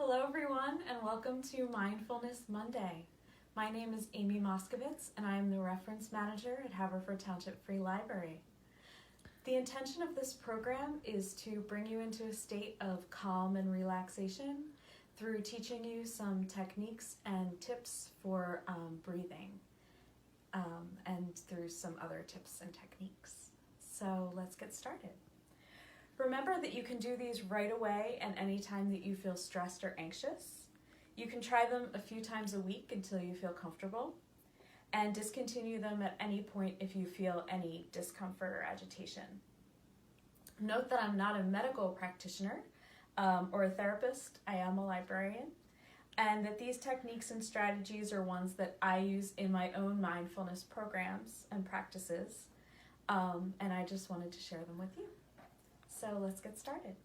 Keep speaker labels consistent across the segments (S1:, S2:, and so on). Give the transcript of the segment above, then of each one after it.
S1: Hello everyone and welcome to Mindfulness Monday. My name is Amy Moskovitz and I am the Reference Manager at Haverford Township Free Library. The intention of this program is to bring you into a state of calm and relaxation through teaching you some techniques and tips for breathing and through some other tips and techniques. So let's get started. Remember that you can do these right away and anytime that you feel stressed or anxious. You can try them a few times a week until you feel comfortable, and discontinue them at any point if you feel any discomfort or agitation. Note that I'm not a medical practitioner or a therapist. I am a librarian, and that these techniques and strategies are ones that I use in my own mindfulness programs and practices, and I just wanted to share them with you. So let's get started.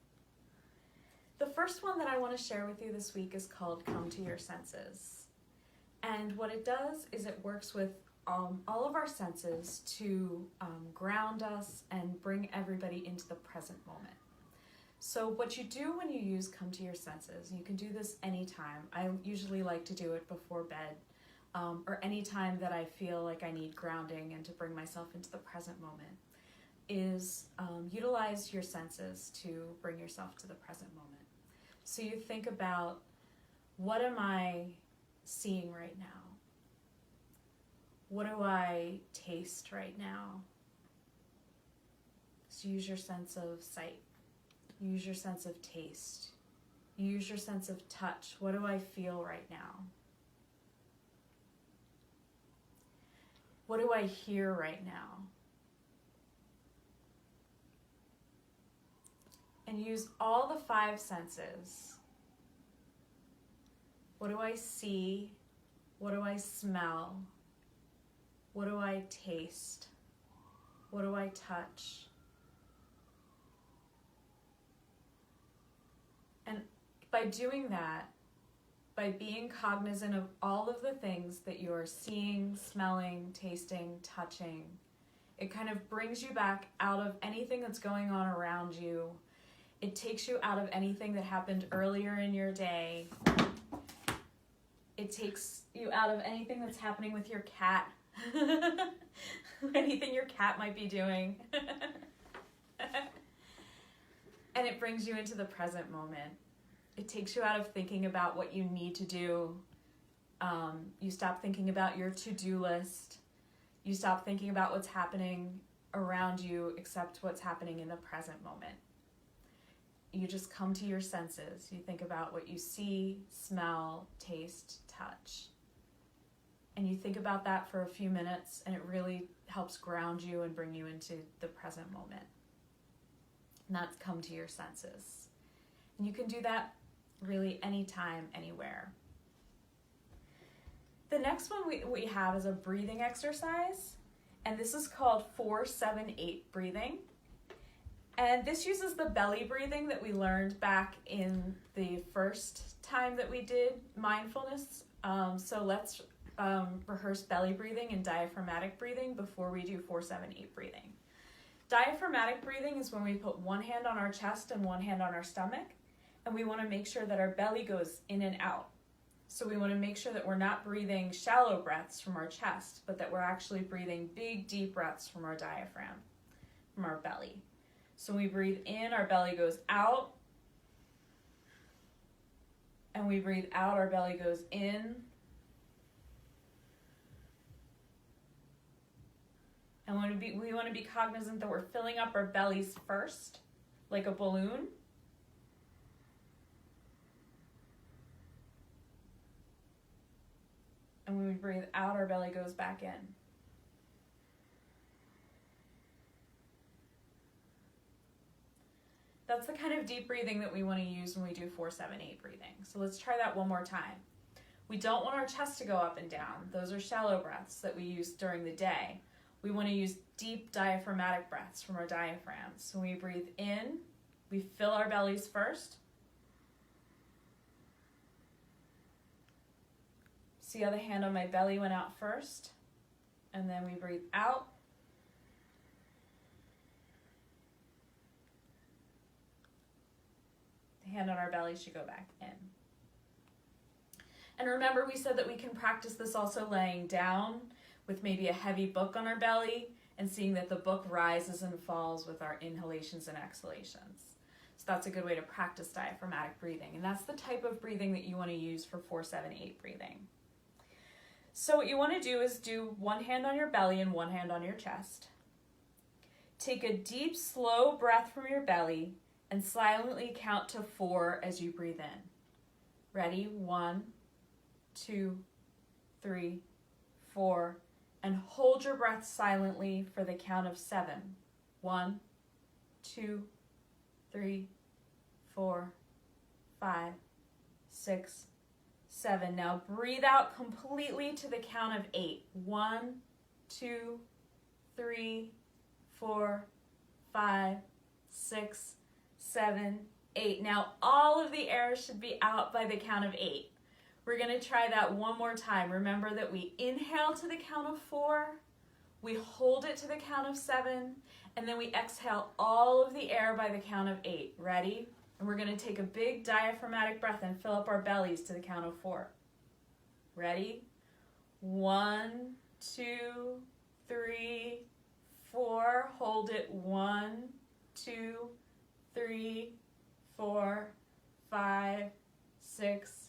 S1: The first one that I want to share with you this week is called Come to Your Senses. And what it does is it works with all of our senses to ground us and bring everybody into the present moment. So what you do when you use Come to Your Senses, you can do this anytime. I usually like to do it before bed or anytime that I feel like I need grounding and to bring myself into the present moment, is utilize your senses to bring yourself to the present moment. So you think about, what am I seeing right now? What do I taste right now? So use your sense of sight. Use your sense of taste. Use your sense of touch. What do I feel right now? What do I hear right now? And use all the five senses. What do I see? What do I smell? What do I taste? What do I touch? And by doing that, by being cognizant of all of the things that you're seeing, smelling, tasting, touching, it kind of brings you back out of anything that's going on around you. It takes you out of anything that happened earlier in your day. It takes you out of anything that's happening with your cat. Anything your cat might be doing. And it brings you into the present moment. It takes you out of thinking about what you need to do. You stop thinking about your to-do list. You stop thinking about what's happening around you except what's happening in the present moment. You just come to your senses. You think about what you see, smell, taste, touch. And you think about that for a few minutes, and it really helps ground you and bring you into the present moment. And that's come to your senses. And you can do that really anytime, anywhere. The next one we have is a breathing exercise, and this is called 4-7-8 breathing. And this uses the belly breathing that we learned back in the first time that we did mindfulness. So let's rehearse belly breathing and diaphragmatic breathing before we do 4-7-8 breathing. Diaphragmatic breathing is when we put one hand on our chest and one hand on our stomach, and we want to make sure that our belly goes in and out. So we want to make sure that we're not breathing shallow breaths from our chest, but that we're actually breathing big, deep breaths from our diaphragm, from our belly. So when we breathe in, our belly goes out. And we breathe out, our belly goes in. And we want to be cognizant that we're filling up our bellies first, like a balloon. And when we breathe out, our belly goes back in. That's the kind of deep breathing that we want to use when we do 4-7-8 breathing. So let's try that one more time. We don't want our chest to go up and down. Those are shallow breaths that we use during the day. We want to use deep diaphragmatic breaths from our diaphragm. So when we breathe in, we fill our bellies first. See how the hand on my belly went out first? And then we breathe out. The hand on our belly should go back in. And remember, we said that we can practice this also laying down with maybe a heavy book on our belly and seeing that the book rises and falls with our inhalations and exhalations. So that's a good way to practice diaphragmatic breathing. And that's the type of breathing that you want to use for 4-7-8 breathing. So what you want to do is do one hand on your belly and one hand on your chest. Take a deep, slow breath from your belly and silently count to 4 as you breathe in. Ready? 1, 2, 3, 4. And hold your breath silently for the count of 7. 1, 2, 3, 4, 5, 6, 7. Now breathe out completely to the count of 8. 1, 2, 3, 4, 5, 6, 7, 8. Now all of the air should be out by the count of 8. We're going to try that one more time. Remember that we inhale to the count of 4, we hold it to the count of 7, and then we exhale all of the air by the count of 8. Ready? And we're going to take a big diaphragmatic breath and fill up our bellies to the count of 4. Ready? 1, 2, 3, 4. Hold it. 1, 2, 3, 4, 5, 6,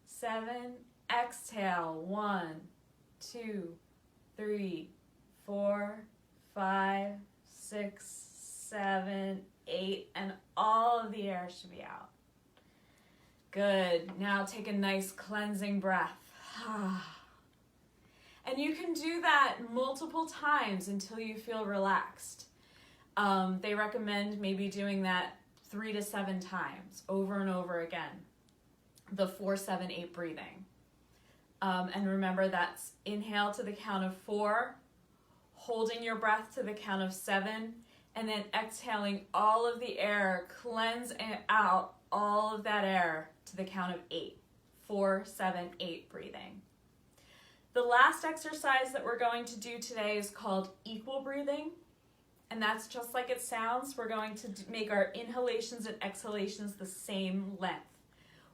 S1: 7. Exhale. 1, 2, 3, 4, 5, 6, 7, 8, and all of the air should be out. Good. Now take a nice cleansing breath. And you can do that multiple times until you feel relaxed. They recommend maybe doing that 3 to 7 times over and over again. The 4-7-8 breathing. And remember, that's inhale to the count of 4, holding your breath to the count of 7, and then exhaling all of the air, cleanse out all of that air to the count of 8. 4-7-8 breathing. The last exercise that we're going to do today is called equal breathing. And that's just like it sounds. We're going to make our inhalations and exhalations the same length.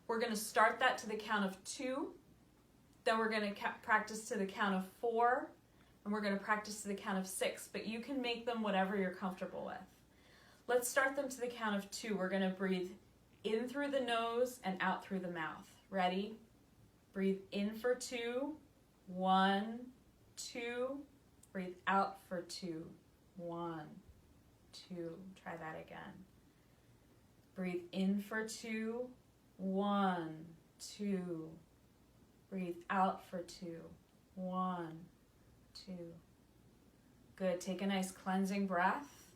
S1: We're going to start that to the count of 2. Then we're going to practice to the count of 4. And we're going to practice to the count of 6. But you can make them whatever you're comfortable with. Let's start them to the count of 2. We're going to breathe in through the nose and out through the mouth. Ready? Breathe in for 2. 1, 2. Breathe out for 2. 1, 2. Try that again. Breathe in for 2. 1, 2. Breathe out for 2. 1, 2. Good. Take a nice cleansing breath.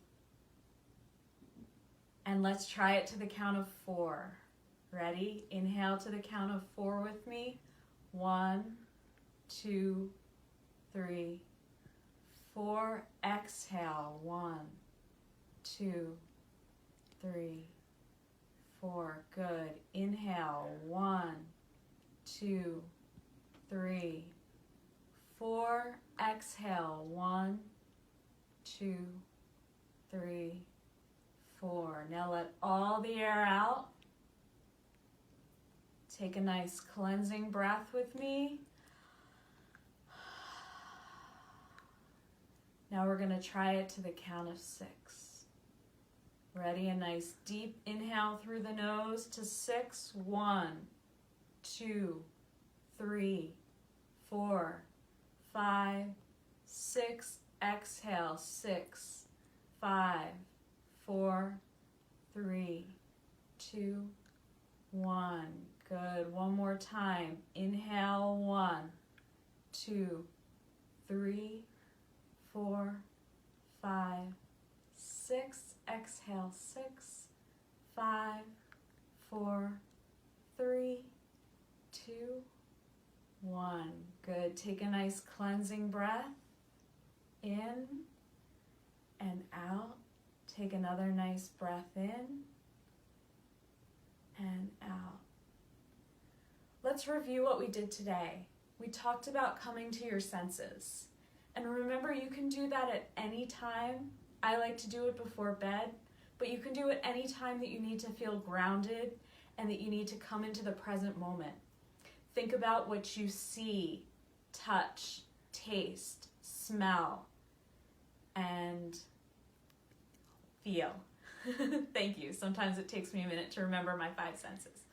S1: And let's try it to the count of 4. Ready? Inhale to the count of 4 with me. 1, 2, 3, 4. Exhale. 1, 2, 3, 4. Good. Inhale. 1, 2, 3, 4. Exhale. 1, 2, 3, 4. Now let all the air out. Take a nice cleansing breath with me. Now we're going to try it to the count of 6. Ready? A nice deep inhale through the nose to 6. 1, 2, 3, 4, 5, 6. Exhale. 6, 5, 4, 3, 2, 1. Good. One more time. Inhale. 1, 2, 3, 4, 5, 6. Exhale. 6, 5, 4, 3, 2, 1. Good. Take a nice cleansing breath in and out. Take another nice breath in and out. Let's review what we did today. We talked about coming to your senses. And remember, you can do that at any time. I like to do it before bed, but you can do it any time that you need to feel grounded and that you need to come into the present moment. Think about what you see, touch, taste, smell, and feel. Thank you. Sometimes it takes me a minute to remember my 5 senses.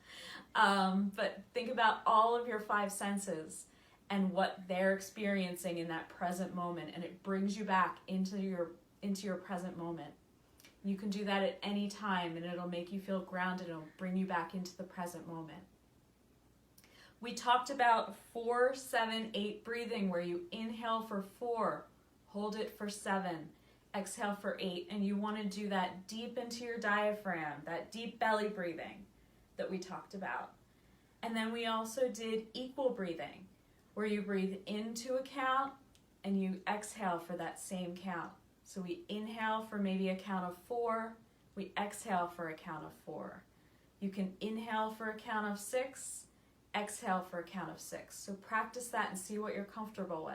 S1: But think about all of your 5 senses and what they're experiencing in that present moment, and it brings you back into your present moment. You can do that at any time, and it'll make you feel grounded. It'll bring you back into the present moment. We talked about 4, 7, 8 breathing, where you inhale for 4, hold it for 7, exhale for 8, and you want to do that deep into your diaphragm, that deep belly breathing that we talked about. And then we also did equal breathing, where you breathe into a count and you exhale for that same count. So we inhale for maybe a count of 4, we exhale for a count of 4. You can inhale for a count of 6, exhale for a count of 6. So practice that and see what you're comfortable with.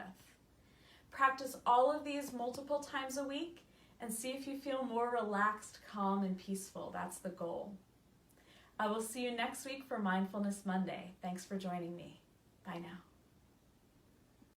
S1: Practice all of these multiple times a week and see if you feel more relaxed, calm, and peaceful. That's the goal. I will see you next week for Mindfulness Monday. Thanks for joining me. Bye now.